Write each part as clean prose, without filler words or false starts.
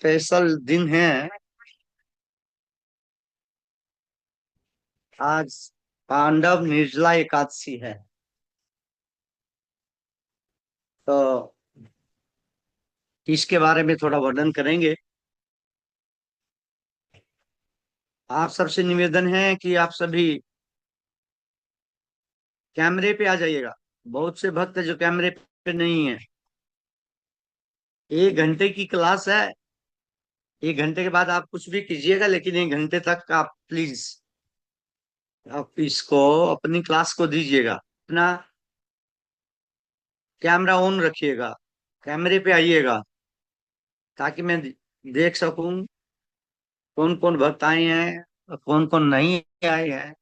Special दिन है। आज पांडव निर्जला एकादशी है। तो इसके बारे में थोड़ा वर्णन करेंगे। आप सबसे निवेदन है कि आप सभी कैमरे पे आ जाइएगा। बहुत से भक्त जो कैमरे पे नहीं है। 1 घंटे की क्लास है। 1 घंटे के बाद आप कुछ भी कीजिएगा, लेकिन 1 घंटे तक आप प्लीज आप इसको अपनी क्लास को दीजिएगा। अपना कैमरा ऑन रखिएगा। कैमरे पे आइएगा ताकि मैं देख सकूं कौन कौन भक्त आए हैं और कौन कौन नहीं आए हैं।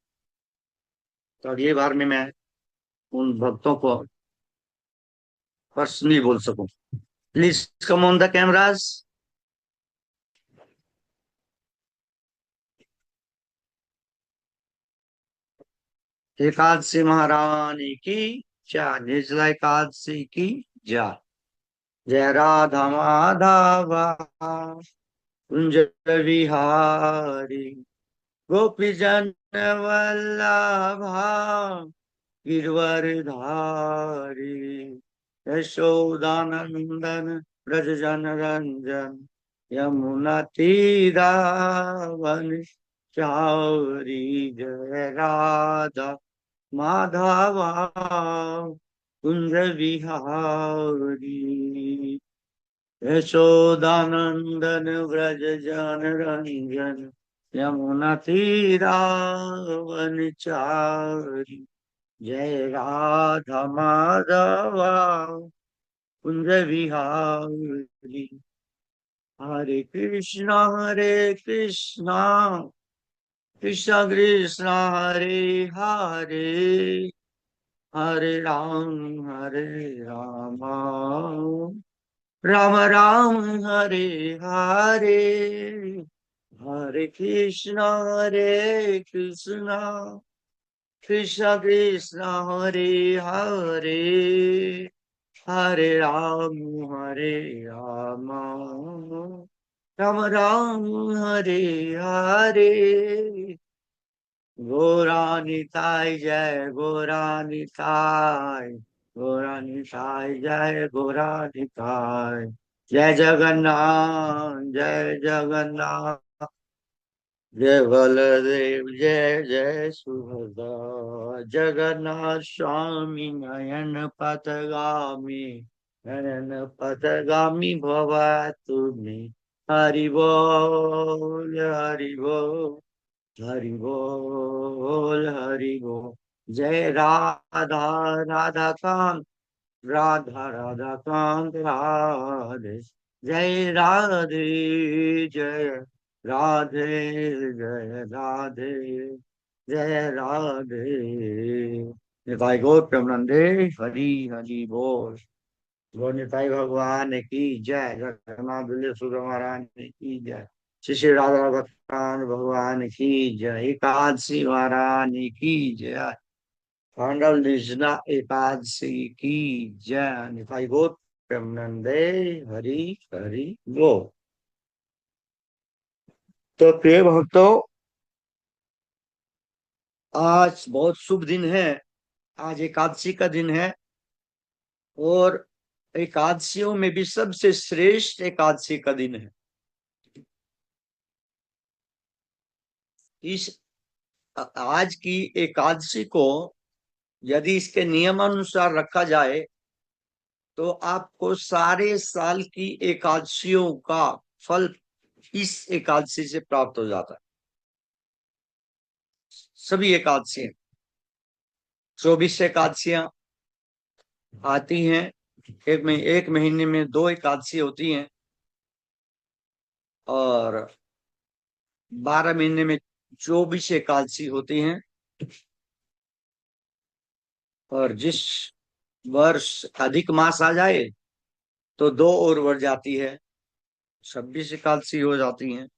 तो अगली बार में मैं उन भक्तों को पर्सनली बोल सकूं। Please come on the cameras. Ekadashi महारानी की जय। निर्जला एकादशी की जय। जय राधा माधवा कुंज विहारी गोपी जन वल्लभा गिरवरधारी यशोदानंदन ब्रज जन रंजन यमुना तीरावन चारी। जय राधा माधवा कुंज विहारी यशोदानंदन व्रज जन रंजन यमुना तीरावन चारि। जय राधा माधवा कुंज विहारी। हरे कृष्णा कृष्ण कृष्ण हरे हरे हरे राम राम राम हरे हरे। हरे कृष्णा कृष्ण कृष्ण हरे हरे हरे राम राम राम हरे हरे। गौरानिताय जय गौरानिताय गौरानिताय जय गौरानिताय। जय जगन्नाथ जय जगन्नाथ। जय बलदेव जय जय सुभद्रा। जगन्नाथ स्वामी नयन पथगामी भव तुमे। हरि बोल हरि बोल हरि बोल हरि बोल। जय राधा राधा कांत राधा राधा कांत राधे। जय राधे जय राधे जय राधे जय राधे। निताई गौर प्रेमानंदे। हरि हरि बोल। गौर निताई भगवान की जय। जगन्नाथ बलदेव सुभद्रा महाराज की जय। श्री श्री राधा भगवान भगवान की जय। एकादशी महारानी की जय। पांडव निर्जना एकादशी की जय। निताई गौर प्रेमानंदे। हरि हरि बोल। तो प्रिय भक्तों, आज बहुत शुभ दिन है। आज एकादशी का दिन है। और एकादशियों में भी सबसे श्रेष्ठ एकादशी का दिन है। इस आज की एकादशी को यदि इसके नियमानुसार रखा जाए तो आपको सारे साल की एकादशियों का फल इस एकादशी से प्राप्त हो जाता है। सभी एकादशी 24 एकादशियां आती हैं। एक महीने में 2 एकादशी होती हैं। और 12 महीने में 24 एकादशी होती हैं। और जिस वर्ष अधिक मास आ जाए तो 2 और बढ़ जाती है। 26 एकादशी हो जाती हैं।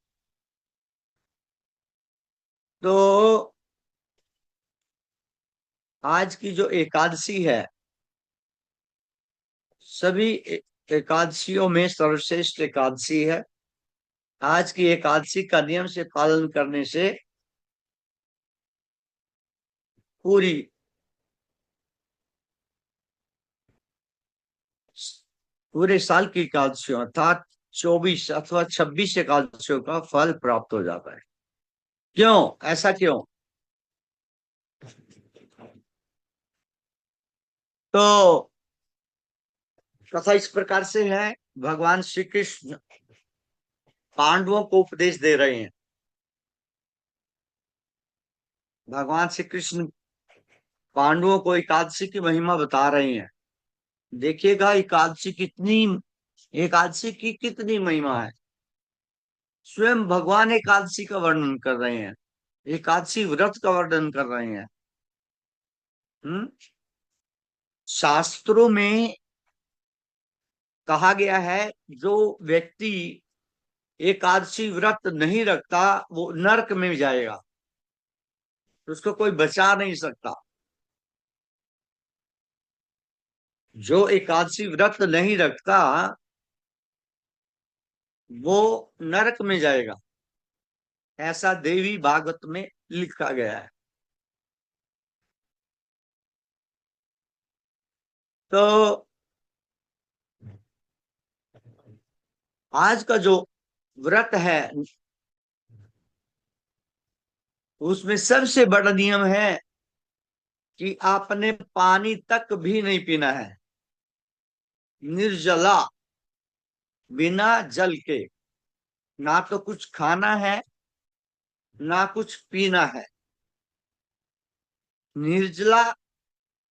तो आज की जो एकादशी है सभी एकादशियों में सर्वश्रेष्ठ एकादशी है। आज की एकादशी का नियम से पालन करने से पूरी पूरे साल की एकादशियों अर्थात 24 अथवा 26 एकादशियों का फल प्राप्त हो जाता है। क्यों? ऐसा क्यों? तो कथा इस प्रकार से है। भगवान श्री कृष्ण पांडवों को उपदेश दे रहे हैं। भगवान श्री कृष्ण पांडवों को एकादशी की महिमा बता रहे हैं। देखिएगा एकादशी की कितनी महिमा है। स्वयं भगवान एकादशी का वर्णन कर रहे हैं, एकादशी व्रत का वर्णन कर रहे हैं। हम्म। शास्त्रों में कहा गया है, जो व्यक्ति एकादशी व्रत नहीं रखता वो नरक में जाएगा, उसको कोई बचा नहीं सकता। जो एकादशी व्रत नहीं रखता वो नरक में जाएगा, ऐसा देवी भागवत में लिखा गया है। तो आज का जो व्रत है उसमें सबसे बड़ा नियम है कि आपने पानी तक भी नहीं पीना है। निर्जला, बिना जल के ना तो कुछ खाना है ना कुछ पीना है। निर्जला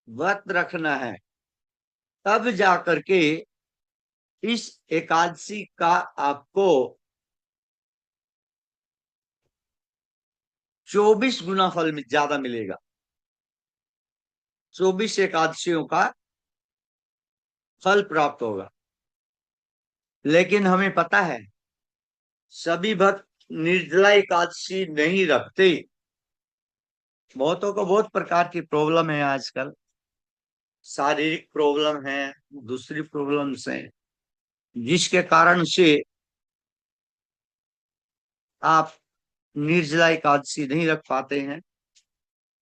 व्रत रखना है, तब जाकर के इस एकादशी का आपको 24 गुना फल ज्यादा मिलेगा। 24 एकादशियों का फल प्राप्त होगा। लेकिन हमें पता है सभी भक्त निर्जला एकादशी नहीं रखते। बहुतों को बहुत प्रकार की प्रॉब्लम है आजकल, शारीरिक प्रॉब्लम है, दूसरी प्रॉब्लम्स हैं, जिसके कारण से आप निर्जला एकादशी नहीं रख पाते हैं।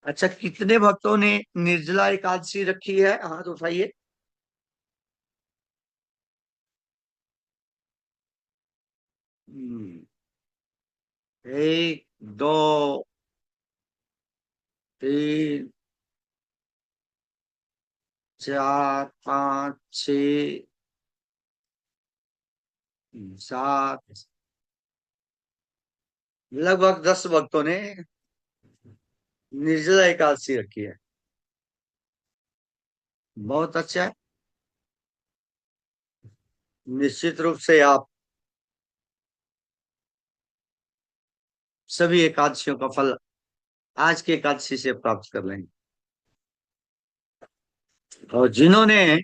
अच्छा, कितने भक्तों ने निर्जला एकादशी रखी है? हाथ उठाइए। हम्म, एक, दो, तीन, चार, पाँच, छ, सात, लगभग 10 भक्तों ने निर्जला एकादशी रखी है। बहुत अच्छा है। निश्चित रूप से आप सभी एकादशियों का फल आज की एकादशी से प्राप्त कर लेंगे। और जिन्होंने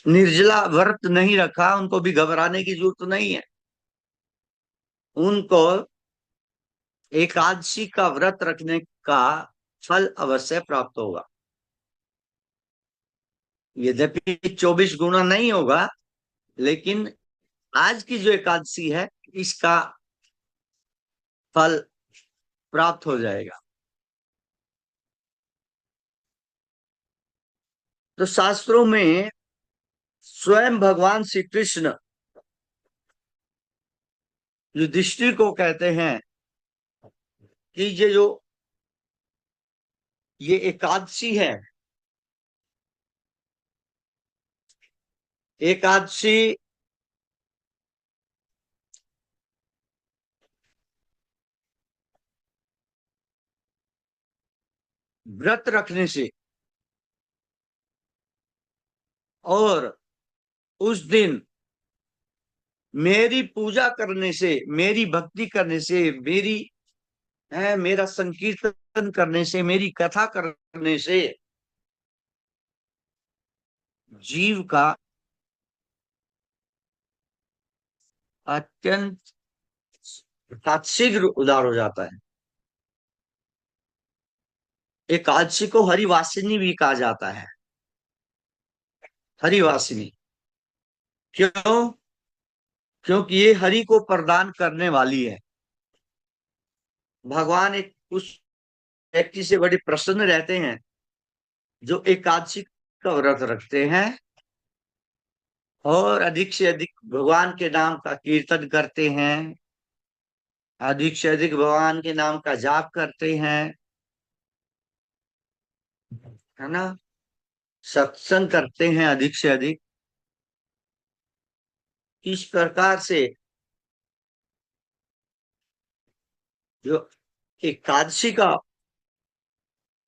निर्जला व्रत नहीं रखा उनको भी घबराने की जरूरत नहीं है। उनको एकादशी का व्रत रखने का फल अवश्य प्राप्त होगा। यद्यपि 24 गुना नहीं होगा, लेकिन आज की जो एकादशी है इसका फल प्राप्त हो जाएगा। तो शास्त्रों में स्वयं भगवान श्री कृष्ण युधिष्ठिर को कहते हैं कि ये एकादशी है, एकादशी व्रत रखने से और उस दिन मेरी पूजा करने से, मेरी भक्ति करने से, मेरा संकीर्तन करने से, मेरी कथा करने से जीव का अत्यंत शीघ्र उद्धार हो जाता है। एकादशी को हरिवासिनी भी कहा जाता है। हरिवासिनी क्यों? क्योंकि ये हरि को प्रदान करने वाली है। भगवान एक उस व्यक्ति से बड़े प्रसन्न रहते हैं जो एकादशी का व्रत रखते हैं और अधिक से अधिक भगवान के नाम का कीर्तन करते हैं, अधिक से अधिक भगवान के नाम का जाप करते हैं, है ना, सत्संग करते हैं अधिक से अधिक। इस प्रकार से जो एकादशी का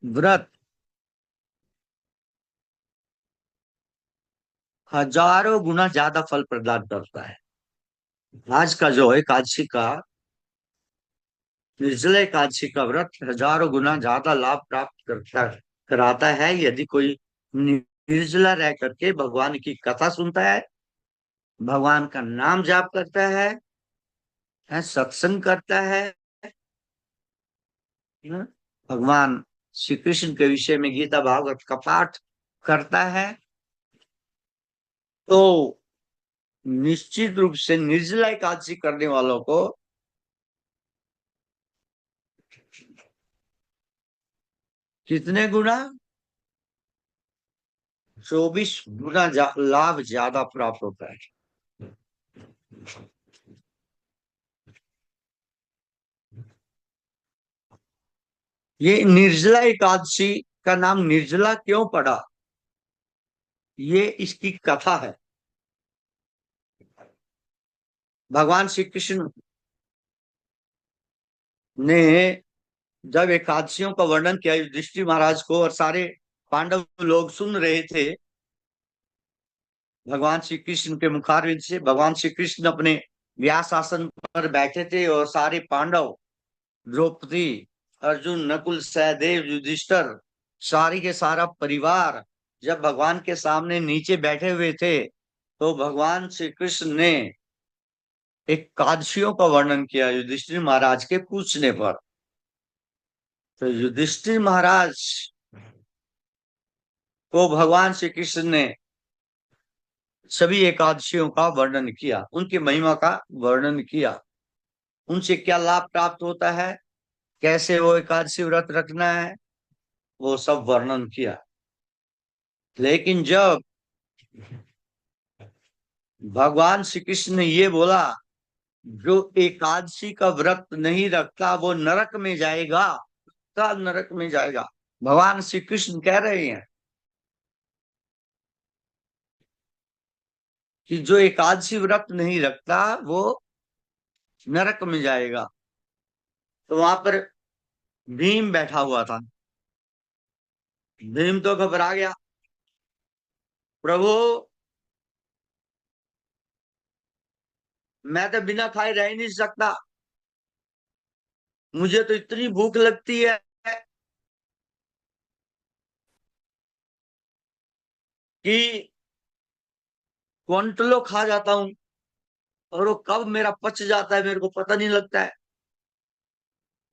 व्रत हजारों गुना ज्यादा फल प्रदान करता है। आज का जो है एकादशी का, निर्जला एकादशी का व्रत हजारों गुना ज्यादा लाभ प्राप्त कराता है यदि कोई निर्जला रह करके भगवान की कथा सुनता है, भगवान का नाम जाप करता है, सत्संग करता है, न? भगवान श्री कृष्ण के विषय में गीता भागवत का पाठ करता है, तो निश्चित रूप से निर्जला एकादशी करने वालों को कितने गुना, 24 गुना लाभ ज्यादा प्राप्त होता है। ये निर्जला एकादशी का नाम निर्जला क्यों पड़ा, ये इसकी कथा है। भगवान श्री कृष्ण ने जब एकादशियों का वर्णन किया युधिष्ठिर महाराज को, और सारे पांडव लोग सुन रहे थे, भगवान श्री कृष्ण के मुखारविंद से भगवान श्री कृष्ण अपने व्यास आसन पर बैठे थे और सारे पांडव, द्रौपदी, अर्जुन, नकुल, सहदेव, युधिष्ठिर, सारी के सारा परिवार जब भगवान के सामने नीचे बैठे हुए थे, तो भगवान श्री कृष्ण ने एकादशियों का वर्णन किया युधिष्ठिर महाराज के पूछने पर। तो युधिष्ठिर महाराज को भगवान श्री कृष्ण ने सभी एकादशियों का वर्णन किया, उनकी महिमा का वर्णन किया, उनसे क्या लाभ प्राप्त होता है, कैसे वो एकादशी व्रत रखना है, वो सब वर्णन किया। लेकिन जब भगवान श्री कृष्ण ने ये बोला जो एकादशी का व्रत नहीं रखता वो नरक में जाएगा, का नरक में जाएगा, भगवान श्री कृष्ण कह रहे हैं कि जो एकादशी व्रत नहीं रखता वो नरक में जाएगा। तो वहां पर भीम बैठा हुआ था। भीम तो घबरा गया, प्रभु मैं तो बिना खाए रह ही नहीं सकता, मुझे तो इतनी भूख लगती है कि क्विंटलों खा जाता हूँ, और वो कब मेरा पच जाता है मेरे को पता नहीं लगता है।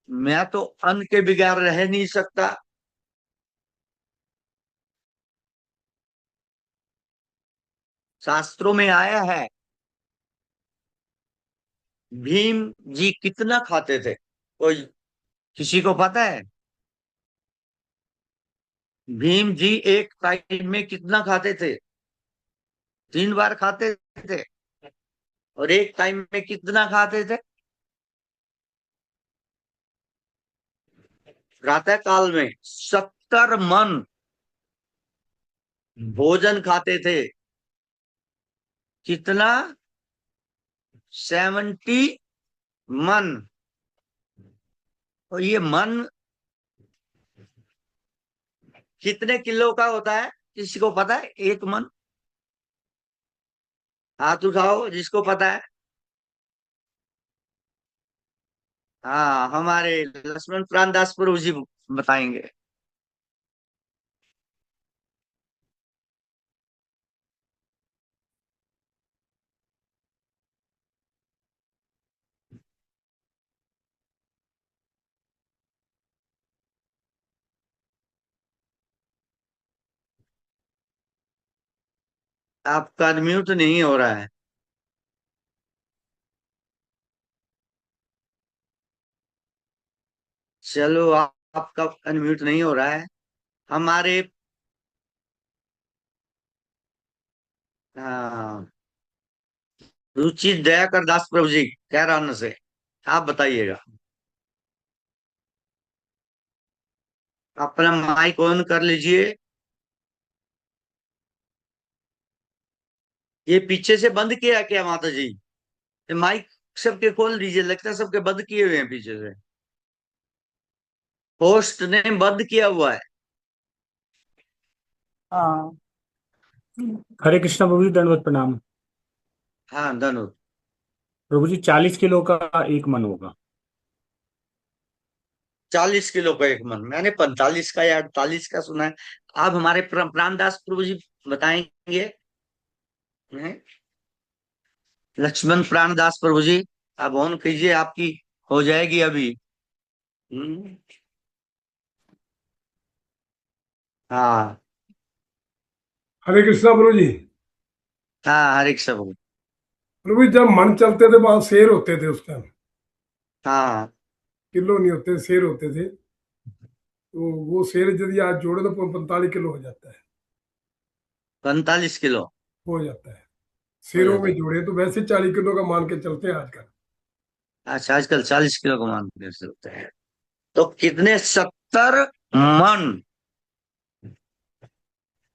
मैं तो अन्न के बगैर रह नहीं सकता। शास्त्रों में आया है भीम जी कितना खाते थे, कोई किसी को पता है? भीम जी एक टाइम में कितना खाते थे? 3 बार खाते थे। और एक टाइम में कितना खाते थे? प्रातः काल में 70 मन भोजन खाते थे। कितना? 70 मन। और ये मन कितने किलो का होता है, किसी को पता है? एक मन, हाथ उठाओ जिसको पता है। हाँ, हमारे लक्ष्मण प्राण दास प्रभु जी बताएंगे। आपका म्यूट नहीं हो रहा है। चलो आपका अनम्यूट नहीं हो रहा है। हमारे हाँ, रुचि दयाकर दास प्रभु जी कैरान से, आप बताइएगा। अपना माइक ऑन कर लीजिए। ये पीछे से बंद किया क्या माता जी? ये माइक सबके खोल दीजिए, लगता है सबके बंद किए हुए हैं पीछे से। होस्ट ने बंद किया हुआ है। हाँ। हरे कृष्णा प्रभु जी, दंडवत प्रणाम। हाँ धनुष। प्रभु जी 40 किलो का एक मन होगा। 40 किलो का एक मन, मैंने 45 का या 48 का सुना है। आप हमारे प्राणदास प्रभु जी बताएंगे। हैं? लक्ष्मण प्राणदास प्रभु जी, आप ऑन कीजिए, आपकी हो जाएगी अभी। हम्म, हाँ। हरे कृष्णा प्रभु जी। हाँ हरे कृष्ण प्रभु। प्रभु जी, जब मन चलते थे वहां शेर होते थे उस टाइम। हाँ किलो नहीं होते, शेर होते थे। तो वो शेर यदि आज जोड़े तो 45 किलो हो जाता है। 45 किलो हो जाता है। हो शेरों जाता में है। जोड़े तो वैसे 40 किलो का मान के चलते हैं आजकल। अच्छा, आजकल 40 किलो का मान चलते हैं। तो कितने 70 मन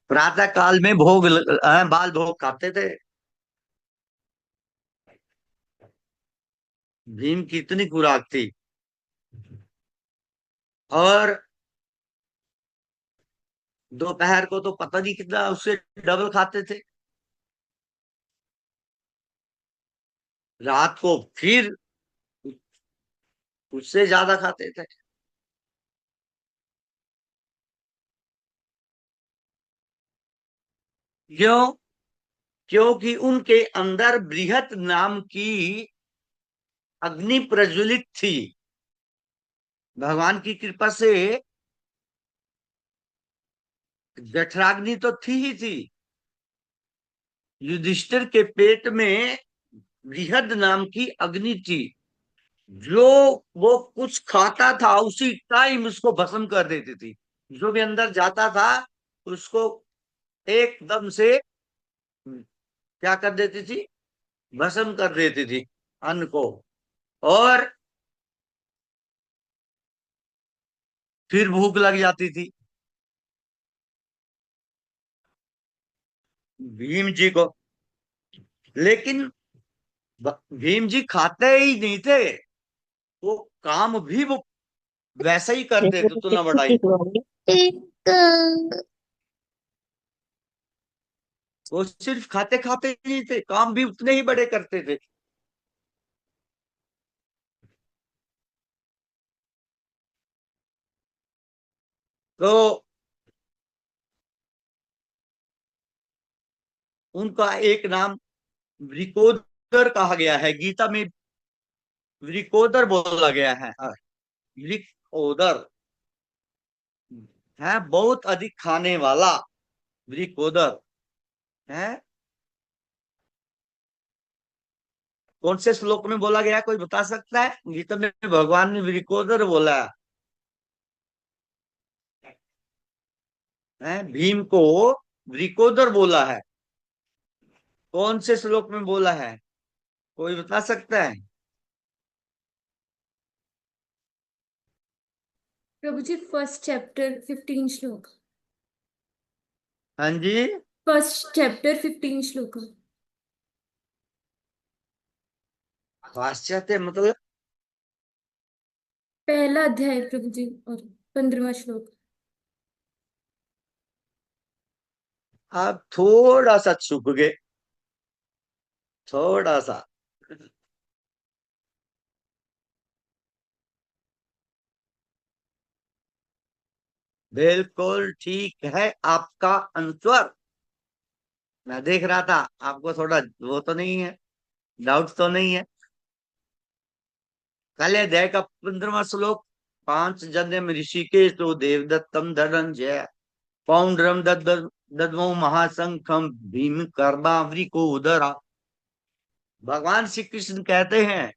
प्रातः काल में बाल भोग खाते थे। भीम की इतनी खुराक थी। और दोपहर को तो पता नहीं कितना उससे डबल खाते थे। रात को फिर उससे ज्यादा खाते थे। क्यों? क्योंकि उनके अंदर बृहत नाम की अग्नि प्रज्वलित थी। भगवान की कृपा से जठराग्नि तो थी ही थी। युधिष्ठिर के पेट में बृहद नाम की अग्नि थी, जो वो कुछ खाता था उसी टाइम उसको भस्म कर देती थी। जो भी अंदर जाता था उसको एकदम से क्या कर देती थी? भस्म कर देती थी अन्न को। और फिर भूख लग जाती थी भीम जी को। लेकिन भीम जी खाते ही नहीं थे, वो काम भी वो वैसा ही करते थे, तुलना बढ़ाई। वो सिर्फ खाते खाते ही नहीं थे, काम भी उतने ही बड़े करते थे। तो उनका एक नाम वृकोदर कहा गया है, गीता में वृकोदर बोला गया है। वृकोदर है, बहुत अधिक खाने वाला वृकोदर है। कौन से श्लोक में बोला गया, कोई बता सकता है? गीता में भगवान ने वृकोदर बोला है, भीम को वृकोदर बोला है। कौन से श्लोक में बोला है, कोई बता सकता है? प्रभु जी फर्स्ट चैप्टर 15 श्लोक। हाँ जी। फर्स्ट चैप्टर 15 श्लोक। पाश्चात्य मतलब? पहला अध्याय प्रभु जी, और 15वां श्लोक। आप थोड़ा सा चुक गए, थोड़ा सा। बिल्कुल ठीक है आपका आंसर। मैं देख रहा था, आपको थोड़ा वो तो नहीं है, डाउट तो नहीं है। पहले अध्याय का 15वां श्लोक। पांच जन्म ऋषिकेश तो देवदत्तम धनंजय पौंड्रम दद्मो महाशंखम भीम कर्मावरी को उदरा। भगवान श्री कृष्ण कहते हैं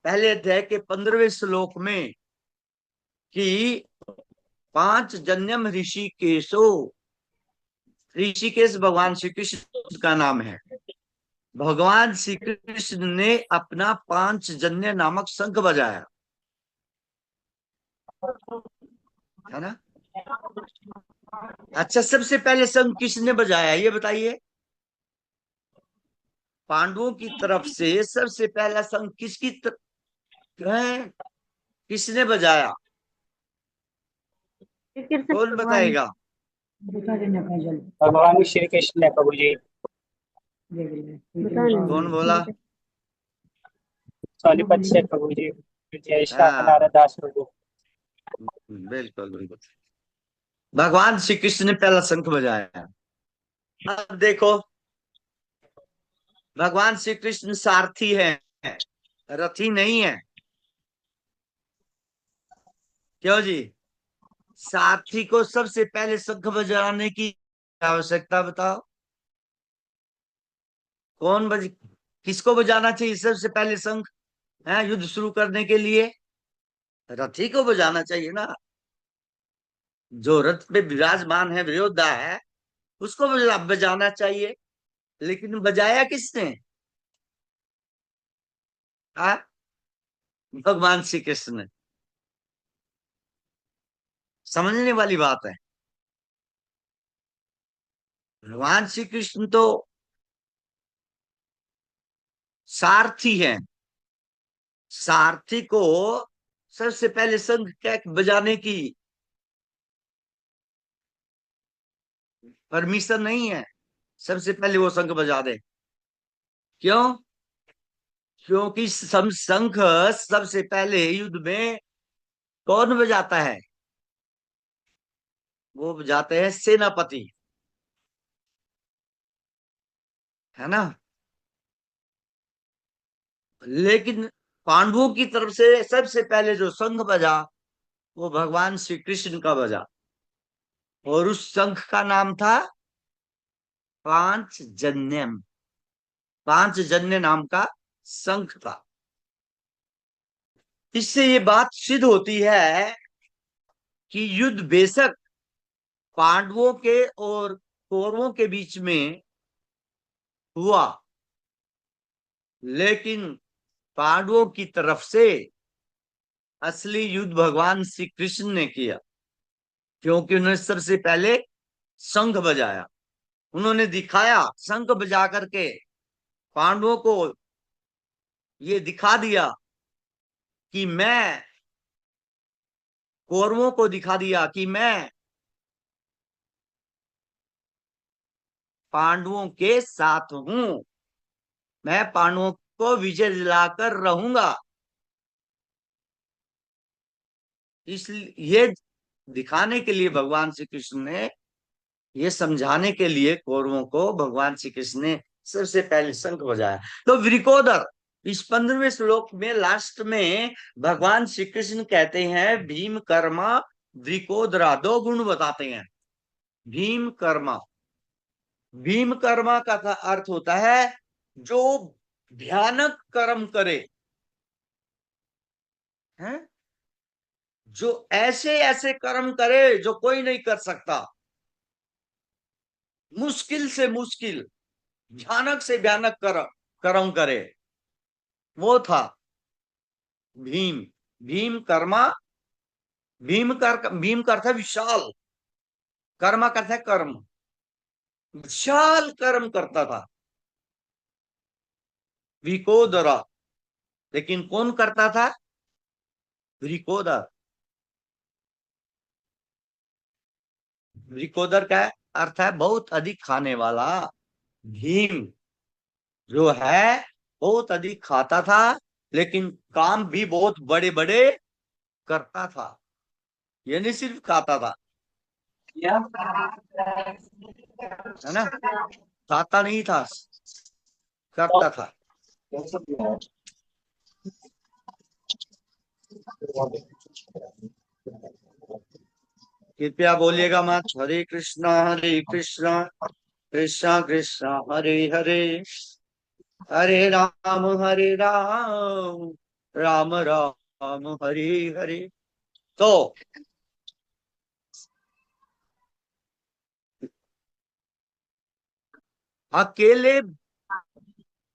पहले अध्याय के 15वें श्लोक में, कि पांच जन्यम ऋषिकेशो, ऋषिकेश भगवान श्री कृष्ण का नाम है। भगवान श्री कृष्ण ने अपना पांच जन्य नामक शंख बजाया, है ना। अच्छा, सबसे पहले शंख किसने बजाया ये बताइए। पांडवों की तरफ से सबसे पहला शंख किसने बजाया, कृष्ण कौन भगवान। बताएगा। भगवान श्री कृष्ण ने प्रभु जी। बता कौन बोला। सोनीपत से प्रभु जी। जय श्याम हाँ, नारायण दास प्रभु। बिल्कुल बिल्कुल, भगवान श्री कृष्ण ने पहला शंख बजाया। अब देखो, भगवान श्री कृष्ण सारथी है, रथी नहीं है। क्यों जी। सारथी को सबसे पहले शंख बजाने की आवश्यकता बताओ। कौन बज किसको बजाना चाहिए सबसे पहले शंख, है युद्ध शुरू करने के लिए। रथी को बजाना चाहिए ना। जो रथ पे विराजमान है, योद्धा है, उसको बजाना चाहिए। लेकिन बजाया किसने। हाँ, भगवान श्री कृष्ण ने। समझने वाली बात है। भगवान श्री कृष्ण तो सारथी हैं। सारथी को सबसे पहले शंख क्या बजाने की परमिशन नहीं है। सबसे पहले वो शंख बजा दे। क्यों। क्योंकि शंख सबसे पहले युद्ध में कौन बजाता है, वो बजाते हैं सेनापति, है ना। लेकिन पांडवों की तरफ से सबसे पहले जो शंख बजा वो भगवान श्री कृष्ण का बजा, और उस शंख का नाम था पांच जन्यम। पांच जन्य नाम का शंख था। इससे ये बात सिद्ध होती है कि युद्ध बेशक पांडवों के और कौरवों के बीच में हुआ, लेकिन पांडवों की तरफ से असली युद्ध भगवान श्री कृष्ण ने किया। क्योंकि उन्होंने सबसे पहले शंख बजाया। उन्होंने दिखाया, शंख बजा करके पांडवों को ये दिखा दिया कि मैं, कौरवों को दिखा दिया कि मैं पांडवों के साथ हूं, मैं पांडवों को विजय दिलाकर रहूंगा। इसलिए ये दिखाने के लिए भगवान श्री कृष्ण ने, ये समझाने के लिए कौरवों को भगवान श्री कृष्ण ने सबसे पहले शंख बजाया। तो वृकोदर, इस 15वें श्लोक में लास्ट में भगवान श्री कृष्ण कहते हैं भीम कर्मा वृकोदरा, दो गुण बताते हैं। भीम कर्मा, भीम कर्मा का अर्थ होता है जो भयानक कर्म करे, हैं, जो ऐसे ऐसे कर्म करे जो कोई नहीं कर सकता, मुश्किल से मुश्किल, भयानक से भयानक कर्म करे, वो था भीम। भीम कर्मा, भीम का अर्थ है विशाल, कर्मा का अर्थ है कर्म, विशाल कर्म करता था विकोदरा। लेकिन कौन करता था, विकोदर। विकोदर का अर्थ है बहुत अधिक खाने वाला। भीम जो है बहुत अधिक खाता था, लेकिन काम भी बहुत बड़े बड़े करता था। ये नहीं सिर्फ खाता था, है ना, खाता नहीं था, करता था। कृपया बोलिएगा मत। हरे कृष्णा कृष्णा कृष्णा हरे हरे, हरे राम राम राम हरे हरे। तो अकेले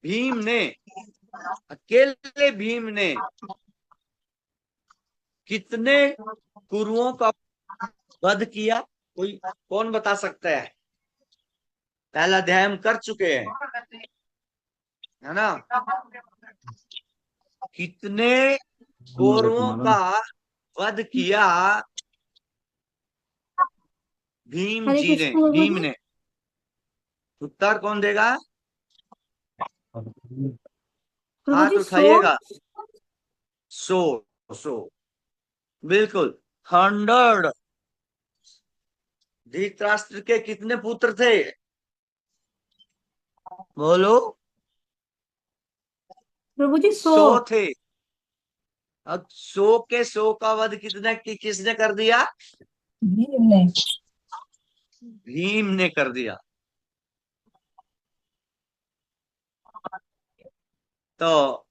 भीम ने अकेले भीम ने कितने कुरुओं का वध किया? कोई कौन बता सकता है? पहला अध्याय हम कर चुके हैं, है ना? कितने कौरवों का वध किया भीम हरे जी ने? कृष्ण भीम प्रभु जी। ने। उत्तर कौन देगा? प्रभु हाथ जी 100। उठाइएगा। 100। 100 बिल्कुल। 100। धृतराष्ट्र के कितने पुत्र थे? बोलो। प्रभु जी 100। 100 थे। अब 100 के 100 का वध किसने कर दिया? भीम ने। भीम ने कर दिया। तो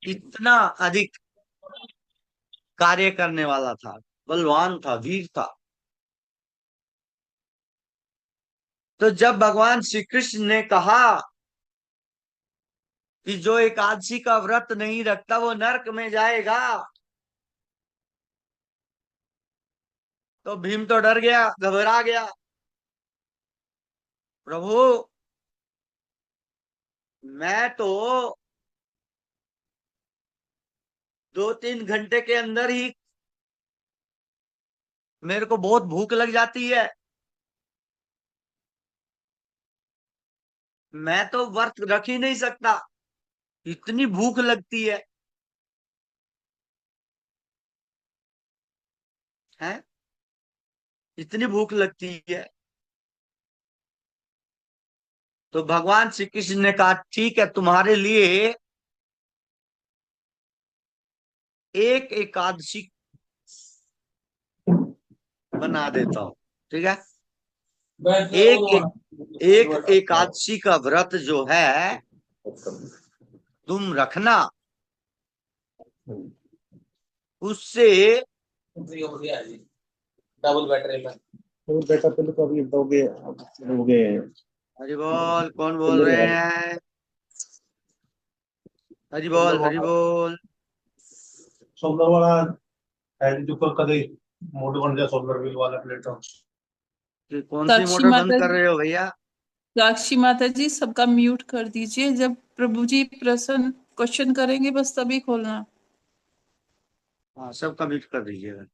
इतना अधिक कार्य करने वाला था, बलवान था, वीर था। तो जब भगवान श्री कृष्ण ने कहा कि जो एकादशी का व्रत नहीं रखता वो नरक में जाएगा, तो भीम तो डर गया, घबरा गया। प्रभु, मैं तो 2-3 घंटे के अंदर ही मेरे को बहुत भूख लग जाती है, मैं तो व्रत रख ही नहीं सकता, इतनी भूख लगती है, इतनी भूख लगती है। तो भगवान श्री कृष्ण ने कहा ठीक है, तुम्हारे लिए एक एकादशी बना देता हूं, ठीक है? एक एकादशी का व्रत जो है तुम रखना, उससे डबल बैटरी में। तो बेटा पहले तो अभी दोगे हरि बोल। कौन बोल रहे हैं? हरि बोल, हरि बोल। सोलर वाला है जो कभी मोटो बन गया, सोलर व्हील वाला प्लेटफॉर्म। कि कौन सी साक्षी मोटर बंद माता कर रहे हो भैया? साक्षी माता जी सबका म्यूट कर दीजिए। जब प्रभु जी प्रश्न क्वेश्चन करेंगे बस तभी खोलना। हाँ, सबका म्यूट कर दीजिएगा।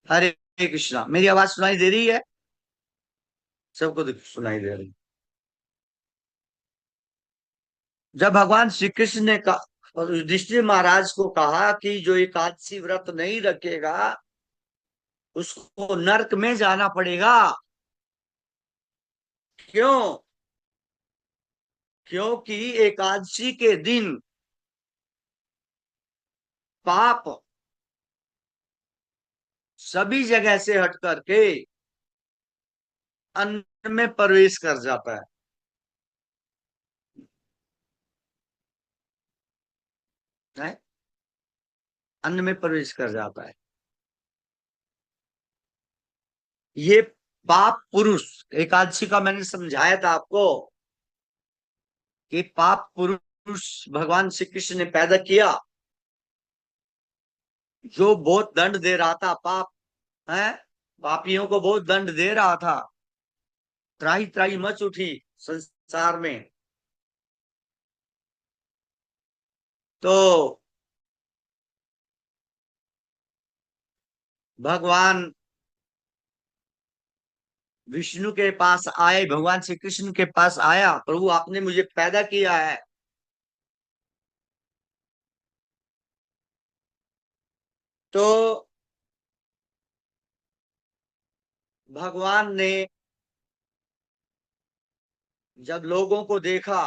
हरे कृष्णा। मेरी आवाज सुनाई दे रही है? सबको सुनाई दे रही है। जब भगवान श्री कृष्ण ने कहा और युधिष्ठिर महाराज को कहा कि जो एकादशी व्रत नहीं रखेगा उसको नरक में जाना पड़ेगा। क्यों? क्योंकि एकादशी के दिन पाप सभी जगह से हट करके अन्न में प्रवेश कर जाता है? अन्न में प्रवेश कर जाता है। ये पाप पुरुष, एकादशी का मैंने समझाया था आपको कि पाप पुरुष भगवान श्री कृष्ण ने पैदा किया, जो बहुत दंड दे रहा था। पाप है, पापियों को बहुत दंड दे रहा था। त्राही त्राही मच उठी संसार में। तो भगवान विष्णु के पास आए, भगवान श्री कृष्ण के पास आया, प्रभु आपने मुझे पैदा किया है, तो भगवान ने जब लोगों को देखा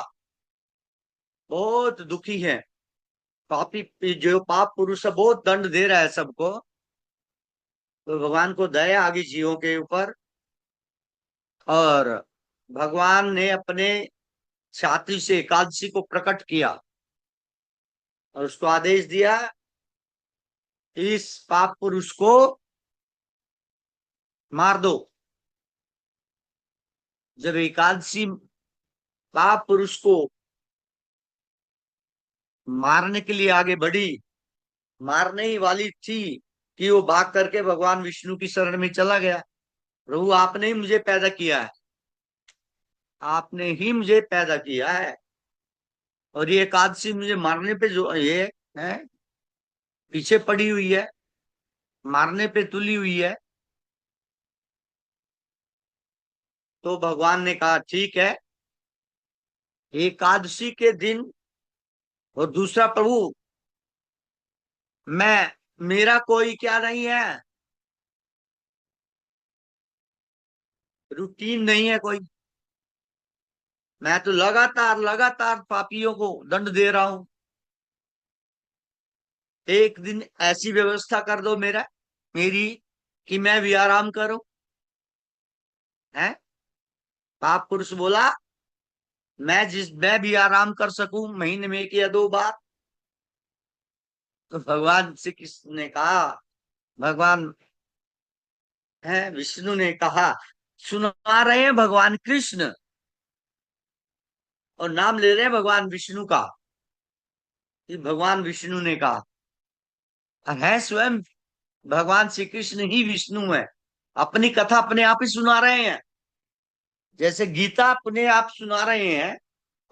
बहुत दुखी है, पापी जो पाप पुरुष है बहुत दंड दे रहा है सबको, तो भगवान को दया आ गई जीवों के ऊपर, और भगवान ने अपने छाती से एकादशी को प्रकट किया और उसको आदेश दिया इस पाप पुरुष को मार दो। जब एकादशी पाप पुरुष को मारने के लिए आगे बढ़ी, मारने ही वाली थी कि वो भाग करके भगवान विष्णु की शरण में चला गया। प्रभु आपने ही मुझे पैदा किया है, आपने ही मुझे पैदा किया है, और ये एकादशी मुझे मारने पे जो ये है पीछे पड़ी हुई है, मारने पे तुली हुई है। तो भगवान ने कहा ठीक है, एकादशी के दिन। और दूसरा, प्रभु मैं मेरा कोई क्या नहीं है, रूटीन नहीं है कोई, मैं तो लगातार लगातार पापियों को दंड दे रहा हूं। एक दिन ऐसी व्यवस्था कर दो मेरी कि मैं भी आराम करूं। है पाप पुरुष बोला मैं भी आराम कर सकूं महीने में 1 या 2 बार। तो भगवान श्री कृष्ण ने कहा, भगवान है विष्णु ने कहा, सुना रहे हैं भगवान कृष्ण और नाम ले रहे हैं भगवान विष्णु का, कि भगवान विष्णु ने कहा है, स्वयं भगवान श्री कृष्ण ही विष्णु है, अपनी कथा अपने आप ही सुना रहे हैं। जैसे गीता अपने आप सुना रहे हैं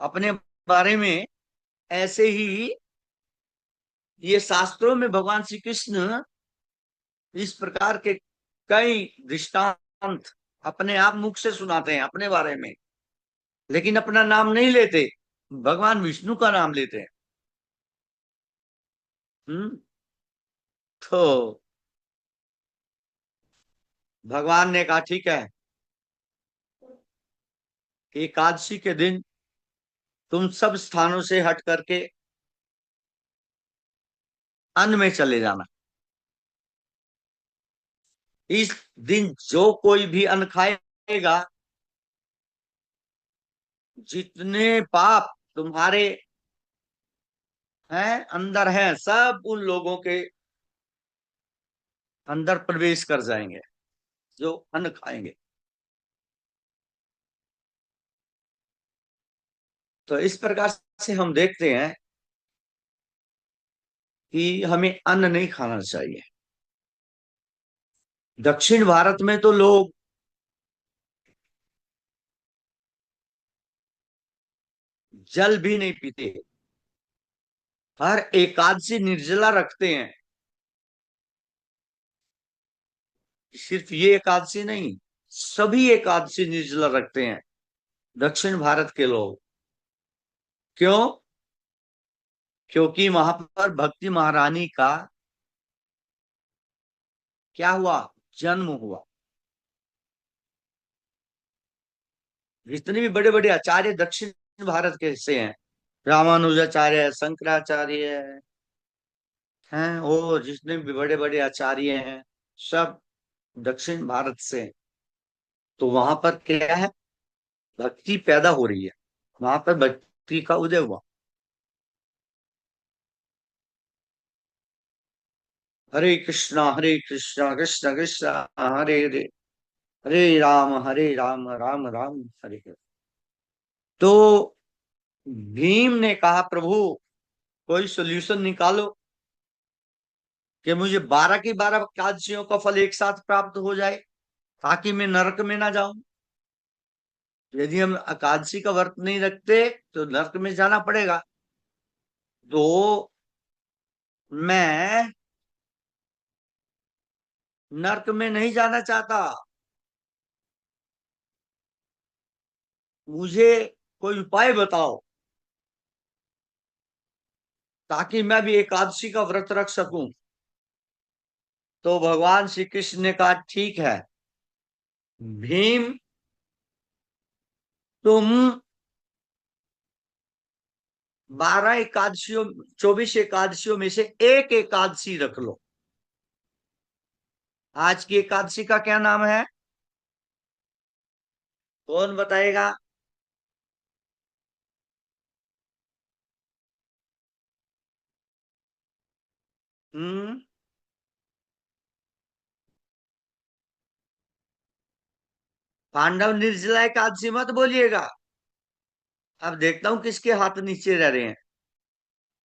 अपने बारे में, ऐसे ही ये शास्त्रों में भगवान श्री कृष्ण इस प्रकार के कई दृष्टांत अपने आप मुख से सुनाते हैं अपने बारे में, लेकिन अपना नाम नहीं लेते, भगवान विष्णु का नाम लेते हैं। तो भगवान ने कहा ठीक है, एकादशी के दिन तुम सब स्थानों से हट करके अन्न में चले जाना। इस दिन जो कोई भी अन्न खाएगा, जितने पाप तुम्हारे हैं अंदर हैं, सब उन लोगों के अंदर प्रवेश कर जाएंगे जो अन्न खाएंगे। तो इस प्रकार से हम देखते हैं कि हमें अन्न नहीं खाना चाहिए। दक्षिण भारत में तो लोग जल भी नहीं पीते, हर एकादशी निर्जला रखते हैं। सिर्फ ये एकादशी नहीं, सभी एकादशी निर्जला रखते हैं दक्षिण भारत के लोग। क्यों? क्योंकि वहां पर भक्ति महारानी का क्या हुआ, जन्म हुआ। जितने भी बड़े बड़े आचार्य दक्षिण भारत के से हैं, रामानुजाचार्य, शंकराचार्य हैं, और जितने भी बड़े बड़े आचार्य हैं सब दक्षिण भारत से हैं। तो वहां पर क्या है, भक्ति पैदा हो रही है, वहां पर भक्ति का उदय हुआ। हरे कृष्णा कृष्ण कृष्ण हरे हरे, हरे राम राम राम हरे हरे। तो भीम ने कहा, प्रभु कोई सोल्यूशन निकालो कि मुझे 12 की 12 एकादशियों का फल एक साथ प्राप्त हो जाए, ताकि मैं नरक में ना जाऊं। यदि हम एकादशी का व्रत नहीं रखते तो नरक में जाना पड़ेगा। तो मैं नरक में नहीं जाना चाहता, मुझे कोई उपाय बताओ ताकि मैं भी एकादशी का व्रत रख सकूं। तो भगवान श्री कृष्ण ने कहा ठीक है भीम, तुम 12 एकादशियों 24 एकादशियों में से एक एकादशी रख लो। आज की एकादशी का क्या नाम है, कौन बताएगा? हम्म पांडव निर्जला एकादशी मत बोलिएगा। अब देखता हूं किसके हाथ नीचे रह रहे हैं,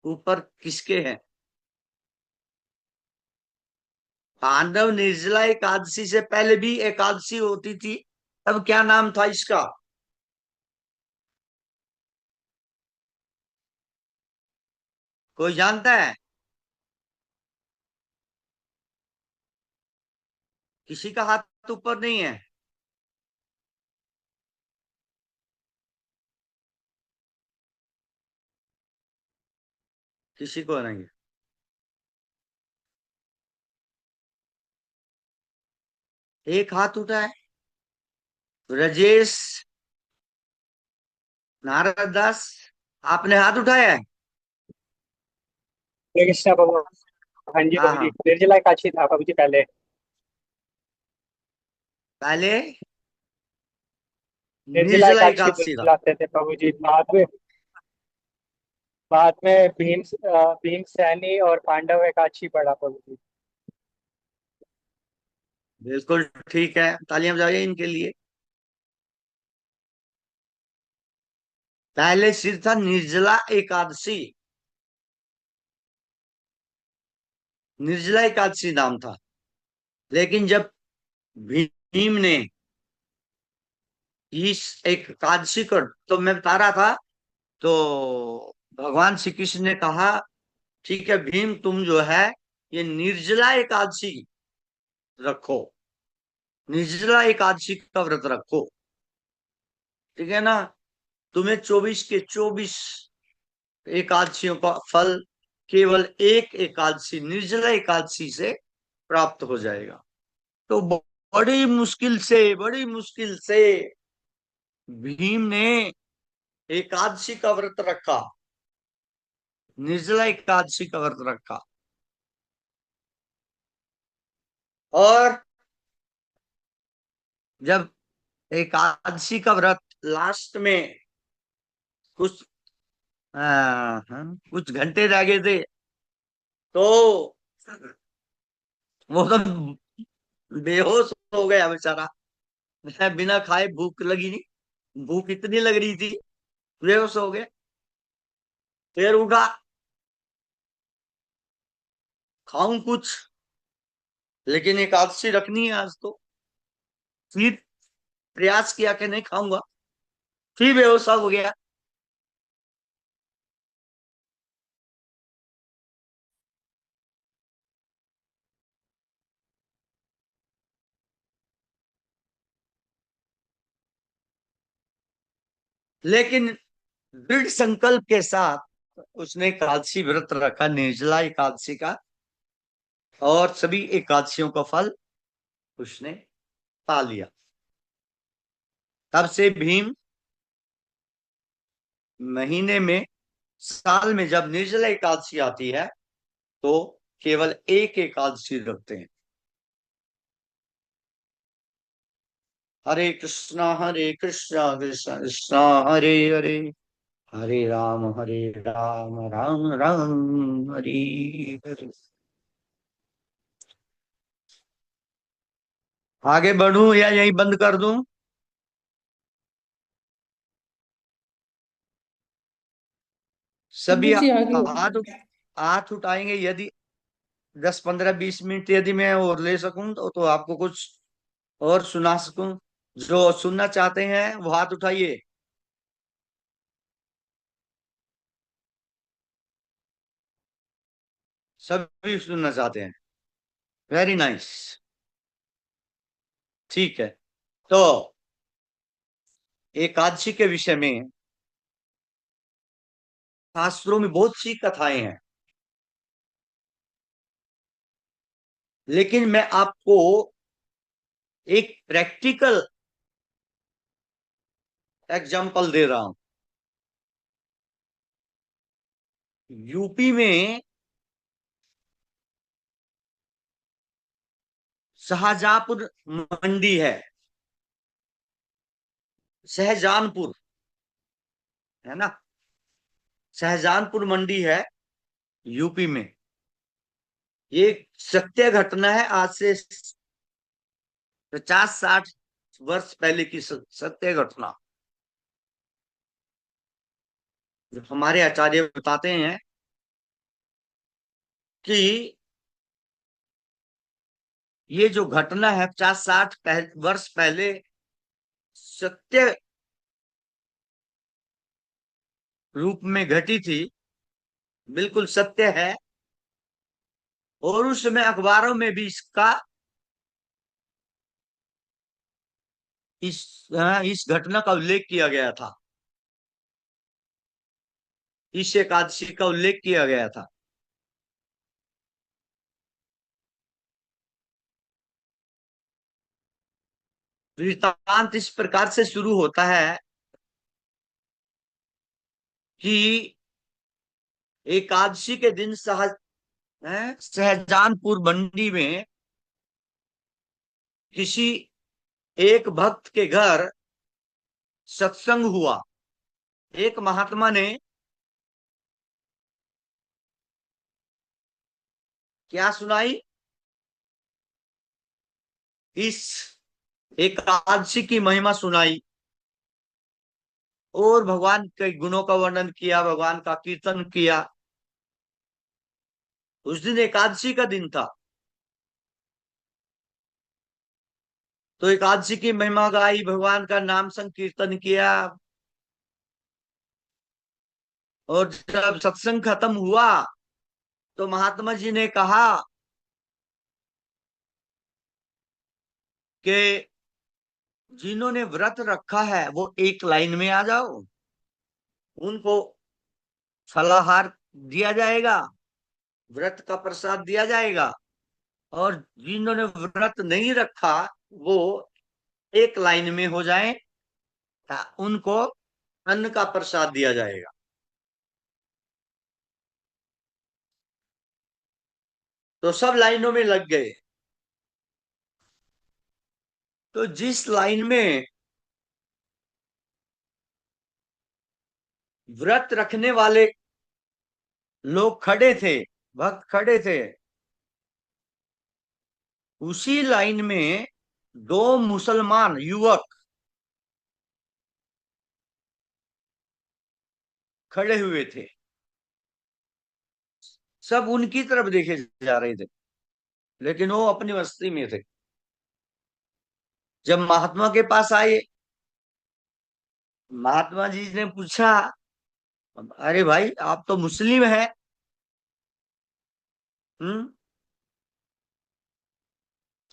ऊपर किसके हैं। पांडव निर्जला एकादशी से पहले भी एकादशी होती थी, तब क्या नाम था इसका? कोई जानता है? किसी का हाथ ऊपर नहीं है। किसी को नहीं है। एक हाथ उठा है, राजेश नारद दास, आपने हाथ उठाया है? हरे कृष्णा प्रभु। हाँ जी हाँ प्रभु जी, हाँ, निर्जला एकादशी था प्रभु जी पहले। पहले निर्जला निर्जला एकादशी एकादशी था। बुलाते थे प्रभु जी। बाद में भीम सैनी और पांडव एकादशी पढ़ा प्रभु जी। बिल्कुल ठीक है, तालियां बजाइए इनके लिए। पहले सिर था निर्जला एकादशी, निर्जला एकादशी नाम था। लेकिन जब भीम ने इस एकादशी को, तो मैं बता रहा था, तो भगवान श्री कृष्ण ने कहा ठीक है भीम, तुम जो है ये निर्जला एकादशी रखो, निर्जला एकादशी का व्रत रखो, ठीक है ना। तुम्हें 24 के 24 एकादशियों का फल केवल एक एकादशी, निर्जला एकादशी से प्राप्त हो जाएगा। तो बड़ी मुश्किल से भीम ने एकादशी का व्रत रखा, निर्जला एकादशी का व्रत रखा। और जब एकादशी का व्रत लास्ट में कुछ कुछ घंटे रह गए थे, तो वो तो बेहोश हो गया बेचारा। बिना खाए, भूख लगी नहीं, भूख इतनी लग रही थी, बेहोश हो गया। फिर उठा, खाऊं कुछ, लेकिन एकादशी रखनी है आज तो। फिर प्रयास किया कि नहीं खाऊंगा, फिर बेहोश हो गया। लेकिन दृढ़ संकल्प के साथ उसने एकादशी व्रत रखा, निर्जला एकादशी का, और सभी एकादशियों का फल उसने पा लिया। तब से भीम महीने में, साल में जब निर्जला एकादशी आती है, तो केवल एक एकादशी रखते हैं। हरे कृष्णा कृष्णा कृष्णा हरे हरे, हरे राम राम राम हरे हरे। आगे बढ़ूं या यहीं बंद कर दूं? सभी प्रभु जी आगे। हाथ उठाएंगे, यदि 10 15 20 मिनट यदि मैं और ले सकूं, तो आपको कुछ और सुना सकूं। जो सुनना चाहते हैं वो हाथ उठाइए। सभी सुनना चाहते हैं, वेरी नाइस। ठीक है, तो एकादशी के विषय में शास्त्रों में बहुत सी कथाएं हैं, लेकिन मैं आपको एक प्रैक्टिकल एग्जांपल दे रहा हूं। यूपी में शाहजहांपुर मंडी है, शाहजहांपुर, है ना, शाहजहांपुर मंडी है यूपी में। ये सत्य घटना है, आज से 50 60 वर्ष पहले की सत्य घटना। जो हमारे आचार्य बताते हैं कि ये जो घटना है 50-60 वर्ष पहले सत्य रूप में घटी थी, बिल्कुल सत्य है। और उस समय अखबारों में भी इस घटना का उल्लेख किया गया था, इस एकादशी का उल्लेख किया गया था। वृत्तांत इस प्रकार से शुरू होता है कि एकादशी के दिन सहजानपुर मंडी में किसी एक भक्त के घर सत्संग हुआ। एक महात्मा ने क्या सुनाई, इस एकादशी की महिमा सुनाई और भगवान के गुणों का वर्णन किया, भगवान का कीर्तन किया। उस दिन एकादशी का दिन था, तो एकादशी की महिमा गाई, भगवान का नाम संकीर्तन किया। और जब सत्संग खत्म हुआ तो महात्मा जी ने कहा कि जिन्होंने व्रत रखा है वो एक लाइन में आ जाओ, उनको फलाहार दिया जाएगा, व्रत का प्रसाद दिया जाएगा। और जिन्होंने व्रत नहीं रखा वो एक लाइन में हो जाए, उनको अन्न का प्रसाद दिया जाएगा। तो सब लाइनों में लग गए। तो जिस लाइन में व्रत रखने वाले लोग खड़े थे, भक्त खड़े थे, उसी लाइन में दो मुसलमान युवक खड़े हुए थे। सब उनकी तरफ देखे जा रहे थे, लेकिन वो अपनी मस्ती में थे। जब महात्मा के पास आए, महात्मा जी ने पूछा, अरे भाई आप तो मुस्लिम हैं,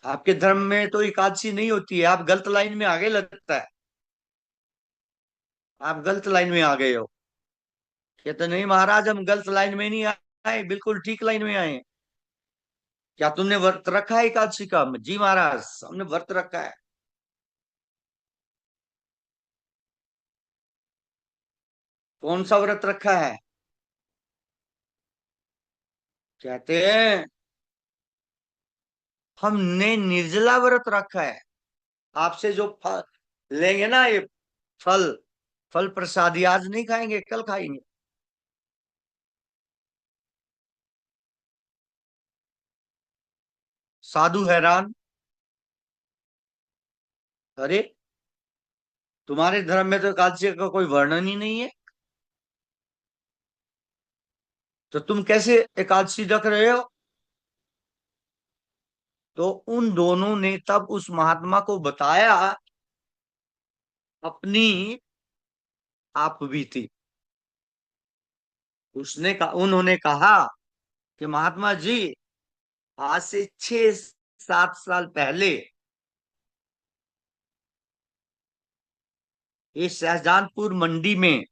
आपके धर्म में तो एकादशी नहीं होती है, आप गलत लाइन में आगे लगता है, आप गलत लाइन में आ गए हो। कहते नहीं महाराज, हम गलत लाइन में नहीं आए, बिल्कुल ठीक लाइन में आए। क्या तुमने व्रत रखा है एकादशी का? जी महाराज, हमने व्रत रखा है। कौन सा व्रत रखा है? कहते हैं हमने निर्जला व्रत रखा है। आपसे जो फल लेंगे ना, ये फल फल प्रसादी आज नहीं खाएंगे, कल खाएंगे। साधु हैरान, अरे तुम्हारे धर्म में तो एकादशी का कोई वर्णन ही नहीं है, तो तुम कैसे एकादशी रख रहे हो? तो उन दोनों ने तब उस महात्मा को बताया अपनी आप बीती। उन्होंने कहा कि महात्मा जी, आज से 6-7 साल पहले ये शाहजहानपुर मंडी में